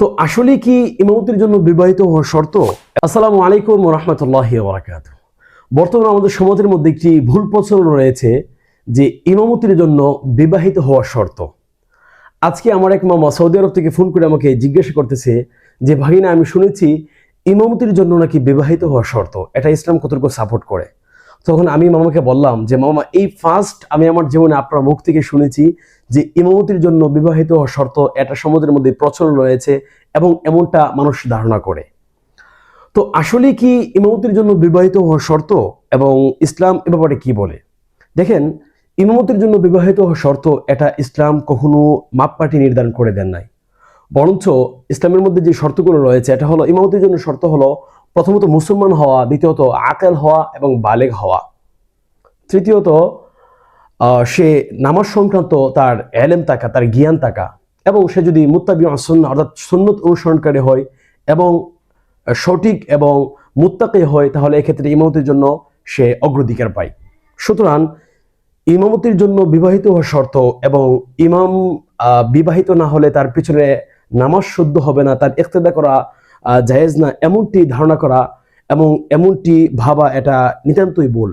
তো আসলে কি ইমামতির জন্য বিবাহিত হওয়া শর্ত? আসসালামু আলাইকুম ওয়া রাহমাতুল্লাহি ওয়া বারাকাতুহু। বর্তমানে আমাদের সমাজের মধ্যে একটি ভুল প্রচলন রয়েছে যে ইমামতির জন্য বিবাহিত হওয়া শর্ত। আজকে আমার এক মামা সৌদি আরব থেকে ফোন করে আমাকে জিজ্ঞাসা করতেছে যে ভাগিনা, আমি শুনেছি ইমামতির জন্য নাকি বিবাহিত হওয়া শর্ত, এটা ইসলাম কতটুকু সাপোর্ট করে। তখন আমি মামাকে বললাম যে মামা, এই ফার্স্ট আমি আমার জীবনে আপনার মুখ থেকে শুনেছি যে ইমামতির জন্য বিবাহিত হওয়া শর্ত, এটা সমাজের মধ্যে প্রচলন রয়েছে এবং এমনটা মানুষ ধারণা করে। তো আসলে কি ইমামতির জন্য বিবাহিত হওয়া শর্ত এবং ইসলাম এ ব্যাপারে কি বলে? দেখেন, ইমামতির জন্য বিবাহিত হওয়া শর্ত, এটা ইসলাম কখনো মাপকাঠি নির্ধারণ করে দেন নাই। বরঞ্চ ইসলামের মধ্যে যে শর্তগুলো রয়েছে, এটা হলো ইমামতির জন্য শর্ত হলো প্রথমত মুসলমান হওয়া, দ্বিতীয়ত আকেল হওয়া এবং বালেগ হওয়া, তৃতীয়ত সে নামাজ সংক্রান্ত তার এলেম থাকা, তার জ্ঞান থাকা, এবং সে যদি মুত্তাবি সুন্নাহ অর্থাৎ সুন্নত অনুসরণকারী হয় এবং সঠিক এবং মুত্তাকি হয়, তাহলে এক্ষেত্রে ইমামতির জন্য সে অগ্রাধিকার পায়। সুতরাং ইমামতির জন্য বিবাহিত হওয়া শর্ত এবং ইমাম বিবাহিত না হলে তার পিছনে নামাজ শুদ্ধ হবে না, তার ইক্তেদা করা জায়েজ না, এমনটি ধারণা করা এবং এমনটি ভাবা, এটা নিতান্তই ভুল।